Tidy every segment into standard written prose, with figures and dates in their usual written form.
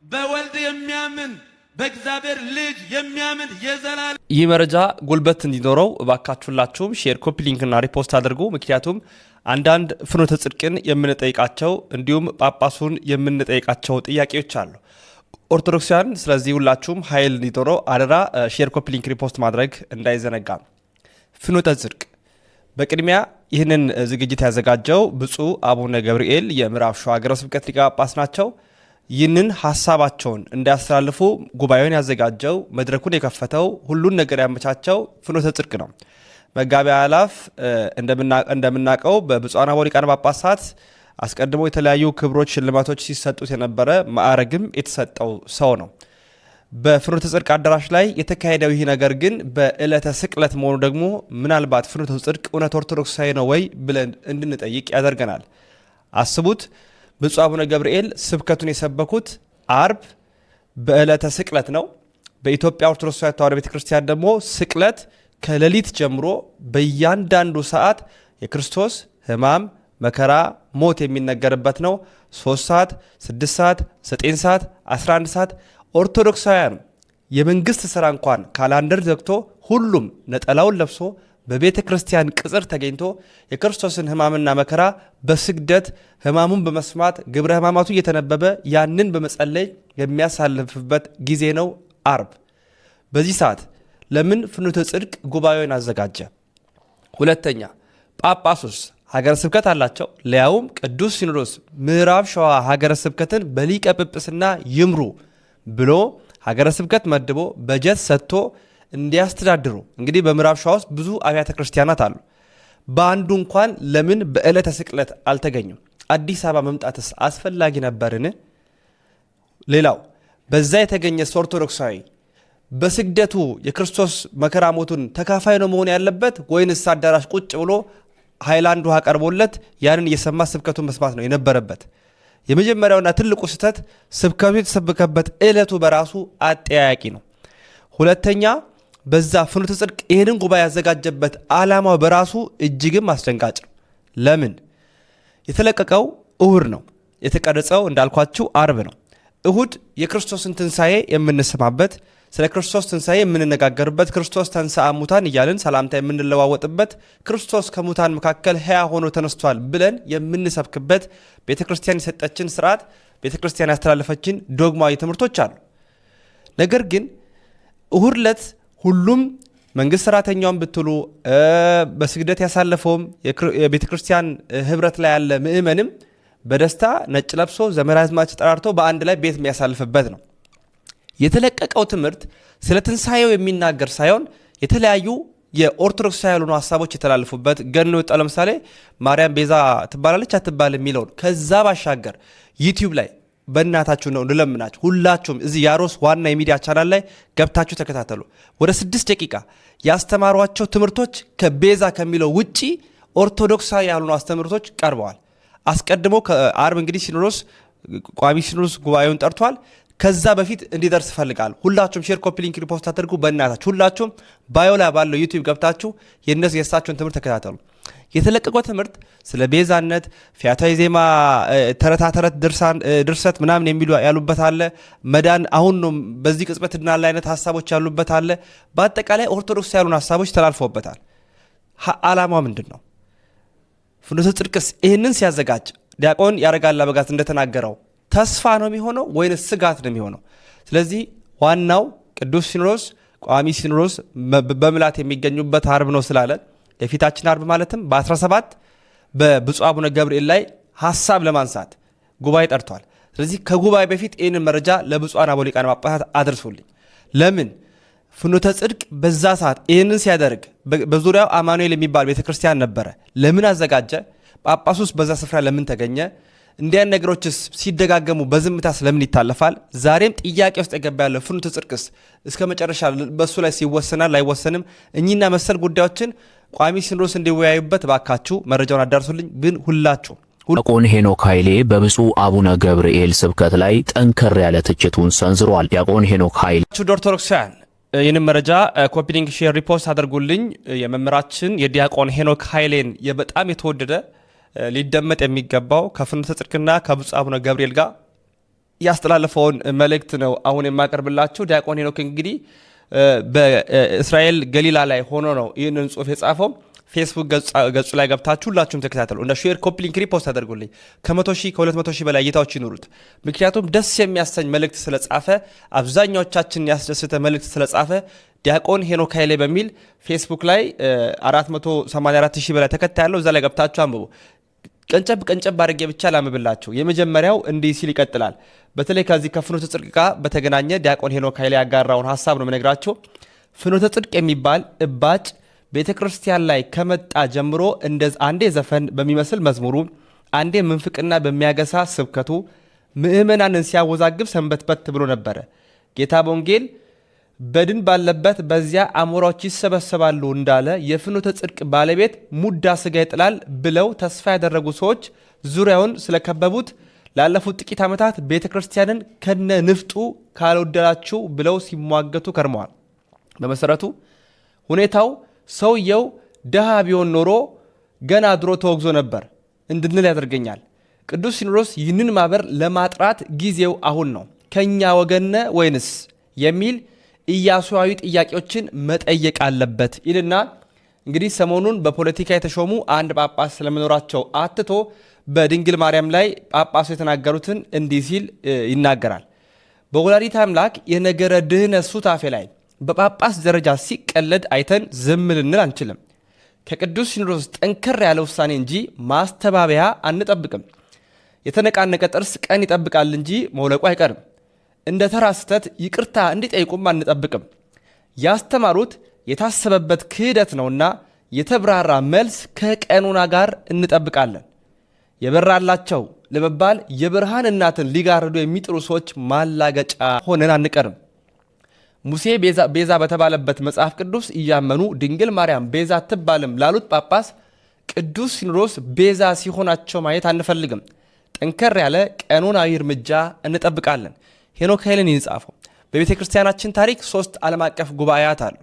በወልድ የሚያምን በእግዚአብሔር ልጅ የሚያምን የዘላለም ይህ መረጃ ጉልበት እንዲኖረው ባካችሁላችሁም ሼር ኮፒ ሊንክና ሪፖስት አድርጉ። ምክንያቱም አንዳንድ ፍኖተ ጽድቅን የምንጠይቃቸው እንዲሁም ጳጳሱን የምንጠይቃቸው ጥያቄዎች አሉ ኦርቶዶክሳውያን። ስለዚህ ሁላችሁም ኃይል እንዲኖረው አደራ ሼር ኮፒ ሊንክ ሪፖስት ማድረግ እንዳይዘነጋ። ፍኖተ ጽድቅ በቅድሚያ ይህንን ዝግጅት ያዘጋጀው ብፁዕ አቡነ ገብርኤል የምዕራብ ሸዋ ሀገረ ስብከት ሊቀ ጳጳስ ናቸው። ይህንን ሐሳባቸውን እንዲያስተላልፉ ጉባኤውን ያዘጋጀው መድረኩን የከፈተው ሁሉን ነገር ያመቻቸው ፍኖተ ጽድቅ ነው። መጋቢያ አላፍ እንደምናቀው በብፁዓን አበው ሊቃነ ጳጳሳት አስቀድሞ የተለያዩ ክብሮች ሽልማቶች ሲሰጡት የነበረ ማዕረግም የተሰጠው ሰው ነው። በፍኖተ ጽድቅ አዳራሽ ላይ የተካሄደው ይህ ነገር ግን በዕለተ ስቅለት መሆኑ ደግሞ ምናልባት ፍኖተ ጽድቅ እውነት ኦርቶዶክሳዊ ነው ወይ ብለን እንድንጠይቅ ያደርገናል። አስቡት፣ ብፁዕ አቡነ ገብርኤል ስብከቱን የሰበኩት አርብ በዕለተ ስቅለት ነው። በኢትዮጵያ ኦርቶዶክስ ተዋሕዶ ቤተክርስቲያን ደግሞ ስቅለት ከሌሊት ጀምሮ በእያንዳንዱ ሰዓት የክርስቶስ ሕማም፣ መከራ፣ ሞት የሚነገርበት ነው። 3 ሰዓት፣ 6 ሰዓት፣ 9 ሰዓት፣ 11 ሰዓት ኦርቶዶክሳውያን የመንግስት ስራ እንኳን ካላንደር ዘግቶ ሁሉም ነጠላውን ለብሶ በቤተ ክርስቲያን ቅጽር ተገኝቶ የክርስቶስን ሕማምና መከራ በስግደት ሕማሙን በመስማት ግብረ ሕማማቱ እየተነበበ ያንን በመጸለይ የሚያሳልፍበት ጊዜ ነው አርብ። በዚህ ሰዓት ለምን ፍኖተ ጽድቅ ጉባኤውን አዘጋጀ? ሁለተኛ ጳጳሱስ ሀገረ ስብከት አላቸው። ሊያውም ቅዱስ ሲኖዶስ ምዕራብ ሸዋ ሀገረ ስብከትን በሊቀ ጵጵስና ይምሩ ብሎ ሀገረ ስብከት መድቦ በጀት ሰጥቶ እንዲያስተዳድሩ። እንግዲህ በምዕራብ ሸዋ ውስጥ ብዙ አብያተ ክርስቲያናት አሉ። በአንዱ እንኳን ለምን በዕለተ ስቅለት አልተገኙም? አዲስ አበባ መምጣትስ አስፈላጊ ነበርን? ሌላው በዛ የተገኘ ኦርቶዶክሳዊ በስግደቱ የክርስቶስ መከራ ሞቱን ተካፋይ ነው መሆን ያለበት ወይንስ አዳራሽ ቁጭ ብሎ ሃይላንድ ውሃ ቀርቦለት ያንን እየሰማ ስብከቱን መስማት ነው የነበረበት? የመጀመሪያውና ትልቁ ስህተት ስብከቱ የተሰበከበት ዕለቱ በራሱ አጠያያቂ ነው። ሁለተኛ በዛ ፍኖተ ጽድቅ ይህንን ጉባኤ ያዘጋጀበት ዓላማው በራሱ እጅግም አስደንጋጭ ነው። ለምን? የተለቀቀው እሁድ ነው፣ የተቀረጸው እንዳልኳችሁ አርብ ነው። እሁድ የክርስቶስን ትንሣኤ የምንሰማበት፣ ስለ ክርስቶስ ትንሣኤ የምንነጋገርበት፣ ክርስቶስ ተንሥአ እሙታን እያልን ሰላምታ የምንለዋወጥበት፣ ክርስቶስ ከሙታን መካከል ሕያው ሆኖ ተነስቷል ብለን የምንሰብክበት ቤተ ክርስቲያን የሰጠችን ስርዓት፣ ቤተ ክርስቲያን ያስተላለፈችን ዶግማዊ ትምህርቶች አሉ። ነገር ግን እሁድ ዕለት ሁሉም መንግስት ሰራተኛውን ብትሉ በስግደት ያሳለፈውም የቤተ ክርስቲያን ህብረት ላይ ያለ ምእመንም በደስታ ነጭ ለብሶ ዘመድ አዝማች ተጠራርቶ በአንድ ላይ ቤት የሚያሳልፍበት ነው። የተለቀቀው ትምህርት ስለ ትንሣኤው የሚናገር ሳይሆን የተለያዩ የኦርቶዶክስ ያልሆኑ ሀሳቦች የተላለፉበት ገኖ ወጣ። ለምሳሌ ማርያም ቤዛ ትባላለች አትባል የሚለውን ከዛ ባሻገር ዩቲዩብ ላይ በእናታችሁ ነው እንለምናችሁ ሁላችሁም እዚህ ያሮስ ዋና የሚዲያ ቻናል ላይ ገብታችሁ ተከታተሉ። ወደ 6 ደቂቃ ያስተማሯቸው ትምህርቶች ከቤዛ ከሚለው ውጪ ኦርቶዶክሳዊ ያልሆኑ አስተምህሮቶች ቀርበዋል። አስቀድሞ ከአርብ እንግዲህ ሲኖዶስ ቋሚ ሲኖዶስ ጉባኤውን ጠርቷል። ከዛ በፊት እንዲደርስ ፈልጋል። ሁላችሁም ሼር ኮፒ ሊንክ ሪፖስት አድርጉ። በእናታችሁ ሁላችሁም ባዮ ላይ ባለው ዩቲዩብ ገብታችሁ የእሳቸውን ትምህርት ተከታተሉ። የተለቀቀው ትምህርት ስለ ቤዛነት፣ ፊያታዊ ዜማ፣ ተረታ ተረት፣ ድርሰት ምናምን የሚሉ ያሉበት አለ። መዳን አሁን ነው በዚህ ቅጽበት ድናል አይነት ሀሳቦች ያሉበት አለ። በአጠቃላይ ኦርቶዶክስ ያሉን ሀሳቦች ተላልፈውበታል። ዓላማው ምንድን ነው? ፍኖተ ጽድቅስ ይህንን ሲያዘጋጅ ዲያቆን ያረጋል አበጋዝ እንደተናገረው ተስፋ ነው የሚሆነው ወይንስ ስጋት ነው የሚሆነው? ስለዚህ ዋናው ቅዱስ ሲኖዶስ ቋሚ ሲኖዶስ በምላት የሚገኙበት አርብ ነው ስላለ የፊታችን አርብ ማለትም በ17 በብፁዕ አቡነ ገብርኤል ላይ ሀሳብ ለማንሳት ጉባኤ ጠርቷል። ስለዚህ ከጉባኤ በፊት ይህንን መረጃ ለብፁዓን አበው ሊቃነ ጳጳሳት አድርሱልኝ። ለምን ፍኖተ ጽድቅ በዛ ሰዓት ይህንን ሲያደርግ በዙሪያው አማኑኤል የሚባል ቤተክርስቲያን ነበረ። ለምን አዘጋጀ? ጳጳሱስ በዛ ስፍራ ለምን ተገኘ? እንዲያን ነገሮችስ ሲደጋገሙ በዝምታ ስለምን ይታለፋል? ዛሬም ጥያቄ ውስጥ የገባ ያለው ፍኖተ ጽድቅስ እስከ መጨረሻ በሱ ላይ ሲወሰናል አይወሰንም? እኚህና መሰል ጉዳዮችን ቋሚ ሲኖዶስ እንዲወያዩበት ባካችሁ መረጃውን አዳርሱልኝ። ግን ሁላችሁ ዲያቆን ሄኖክ ኃይሌ በብፁዕ አቡነ ገብርኤል ስብከት ላይ ጠንከር ያለ ትችቱን ሰንዝሯል። ዲያቆን ሄኖክ ኃይሌ ኦርቶዶክሳውያን ይህንን መረጃ ኮፒ ሊንክ ሼር ሪፖስት አድርጉልኝ። የመምህራችን የዲያቆን ሄኖክ ኃይሌን በጣም የተወደደ ሊደመጥ የሚገባው ከፍኖተ ጽድቅና ከብፁዕ አቡነ ገብርኤል ጋር ያስተላለፈውን መልእክት ነው አሁን የማቀርብላችሁ። ዲያቆን ሄኖክ እንግዲህ በእስራኤል ገሊላ ላይ ሆኖ ነው ይህንን ጽሑፍ የጻፈው። ፌስቡክ ገጹ ላይ ገብታችሁ ሁላችሁም ተከታተሉ። እንደ ሼር ኮፒ ሊንክ ሪፖስት አድርጉልኝ። ከ100,000 ከ200,000 በላይ እይታዎች ይኖሩት። ምክንያቱም ደስ የሚያሰኝ መልእክት ስለጻፈ፣ አብዛኛዎቻችን ያስደስተ መልእክት ስለጻፈ ዲያቆን ሄኖክ ኃይሌ በሚል ፌስቡክ ላይ 484,000 በላይ ተከታይ ያለው እዛ ላይ ገብታችሁ አንብቡ። ቀንጨብ አድርጌ ብቻ ላምብላችሁ። የመጀመሪያው እንዲህ ሲል ይቀጥላል። በተለይ ከዚህ ከፍኖተ ጽድቅ ጋር በተገናኘ ዲያቆን ሄኖክ ኃይሌ ያጋራውን ሀሳብ ነው የምነግራችሁ። ፍኖተ ጽድቅ የሚባል እባጭ ቤተ ክርስቲያን ላይ ከመጣ ጀምሮ አንዴ ዘፈን በሚመስል መዝሙሩ፣ አንዴ ምንፍቅና በሚያገሳ ስብከቱ ምእመናንን ሲያወዛግብ ሰንበትበት ብሎ ነበረ። ጌታ በወንጌል በድን ባለበት በዚያ አሞራዎች ይሰበሰባሉ እንዳለ የፍኖተ ጽድቅ ባለቤት ሙዳ ስጋ ይጥላል ብለው ተስፋ ያደረጉ ሰዎች ዙሪያውን ስለከበቡት ላለፉት ጥቂት ዓመታት ቤተ ክርስቲያንን ከነ ንፍጡ ካልወደዳችሁ ብለው ሲሟገቱ ከርመዋል። በመሰረቱ ሁኔታው ሰውየው ደሃ ቢሆን ኖሮ ገና ድሮ ተወግዞ ነበር እንድንል ያደርገኛል። ቅዱስ ሲኖዶስ ይህንን ማህበር ለማጥራት ጊዜው አሁን ነው፣ ከኛ ወገነ ወይንስ የሚል ኢያሱያዊ ጥያቄዎችን መጠየቅ አለበት ይልና እንግዲህ ሰሞኑን በፖለቲካ የተሾሙ አንድ ጳጳስ ስለመኖራቸው አትቶ በድንግል ማርያም ላይ ጳጳሱ የተናገሩትን እንዲህ ሲል ይናገራል። በወላዲተ አምላክ የነገረ ድህነት ሱታፌ ላይ በጳጳስ ደረጃ ሲቀለድ አይተን ዝም ልንል አንችልም። ከቅዱስ ሲኖዶስ ጠንከር ያለ ውሳኔ እንጂ ማስተባበያ አንጠብቅም። የተነቃነቀ ጥርስ ቀን ይጠብቃል እንጂ መውለቁ አይቀርም። እንደ ተራ ስህተት ይቅርታ እንዲጠይቁም አንጠብቅም። ያስተማሩት የታሰበበት ክህደት ነውና የተብራራ መልስ ከቀኖና ጋር እንጠብቃለን። የበራላቸው ለመባል የብርሃን እናትን ሊጋርዱ የሚጥሩ ሰዎች ማላገጫ ሆነን አንቀርም። ሙሴ ቤዛ በተባለበት መጽሐፍ ቅዱስ እያመኑ ድንግል ማርያም ቤዛ አትባልም ላሉት ጳጳስ ቅዱስ ሲኖዶስ ቤዛ ሲሆናቸው ማየት አንፈልግም። ጠንከር ያለ ቀኖናዊ እርምጃ እንጠብቃለን። ሄኖክ ኃይሌን ይጻፈው። በቤተ ክርስቲያናችን ታሪክ 3 ዓለም አቀፍ ጉባኤያት አሉ።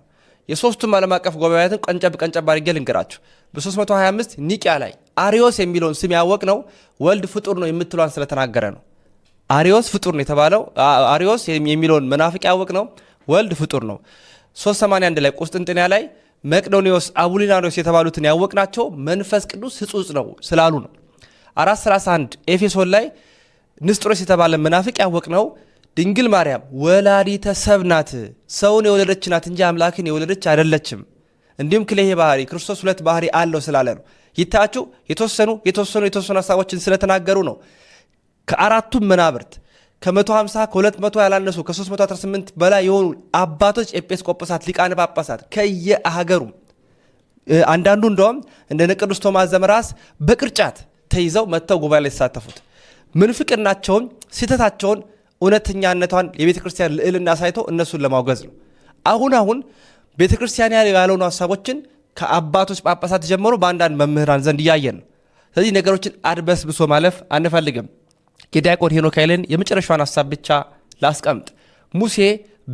የሶስቱም ዓለም አቀፍ ጉባኤያትን ቀንጨብ አድርጌ ልንገራችሁ። በ325 ኒቂያ ላይ አሪዮስ የሚለውን ስም ያወቅ ነው ወልድ ፍጡር ነው የምትሏን ስለተናገረ ነው። አሪዮስ ፍጡር ነው የተባለው። አሪዮስ የሚለውን መናፍቅ ያወቅ ነው ወልድ ፍጡር ነው። 381 ላይ ቁስጥንጥንያ ላይ መቅዶኒዎስ አቡሊናኖስ የተባሉትን ያወቅናቸው መንፈስ ቅዱስ ሕጹጽ ነው ስላሉ ነው። 431 ኤፌሶን ላይ ንስጥሮስ የተባለ መናፍቅ ያወቅ ነው ድንግል ማርያም ወላዲተ ሰብ ናት፣ ሰውን የወለደች ናት እንጂ አምላክን የወለደች አይደለችም። እንዲሁም ክሌሄ ባህሪ ክርስቶስ 2 ባህሪ አለው ስላለ ነው። ይታያችሁ የተወሰኑ ሀሳቦችን ስለተናገሩ ነው። ከአራቱም መናብርት ከ150 ከ200 ያላነሱ ከ318 በላይ የሆኑ አባቶች ኤጲስቆጶሳት፣ ሊቃነ ጳጳሳት ከየሀገሩ አንዳንዱ እንደውም እንደ ቅዱስ ቶማስ ዘመራስ በቅርጫት ተይዘው መጥተው ጉባኤ ላይ የተሳተፉት ምንፍቅናቸውን፣ ስህተታቸውን፣ እውነተኛነቷን የቤተ ክርስቲያን ልዕልና ሳይተው እነሱን ለማውገዝ ነው። አሁን ቤተ ክርስቲያን ያልሆኑ ሀሳቦችን ከአባቶች ጳጳሳት ጀምሮ በአንዳንድ መምህራን ዘንድ እያየን ነው። ስለዚህ ነገሮችን አድበስብሶ ማለፍ አንፈልግም። የዲያቆን ሄኖክ ኃይሌን የመጨረሻውን ሀሳብ ብቻ ላስቀምጥ። ሙሴ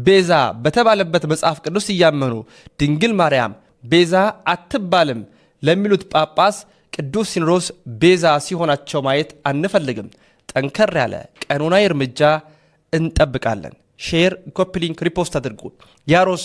ቤዛ በተባለበት መጽሐፍ ቅዱስ እያመኑ ድንግል ማርያም ቤዛ አትባልም ለሚሉት ጳጳስ ቅዱስ ሲኖዶስ ቤዛ ሲሆናቸው ማየት አንፈልግም። ጠንከር ያለ ቀኖናዊ እርምጃ እንጠብቃለን። ሼር፣ ኮፒ ሊንክ፣ ሪፖስት አድርጉ። ያሮስ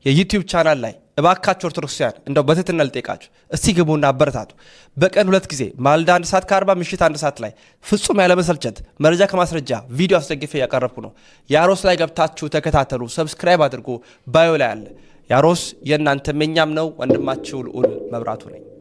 የዩቲዩብ ቻናል ላይ እባካችሁ ኦርቶዶክሳውያን እንደው በትህትና ልጠይቃችሁ እስቲ ግቡና አበረታቱ። በቀን 2 ጊዜ ማልዳ 1 ሰዓት ከ40 ምሽት 1 ሰዓት ላይ ፍጹም ያለመሰልቸት መረጃ ከማስረጃ ቪዲዮ አስደግፌ ያቀረብኩ ነው። ያሮስ ላይ ገብታችሁ ተከታተሉ። ሰብስክራይብ አድርጉ። ባዮ ላይ አለ። ያሮስ የእናንተ መኛም ነው። ወንድማችሁ ልዑል መብራቱ ነኝ።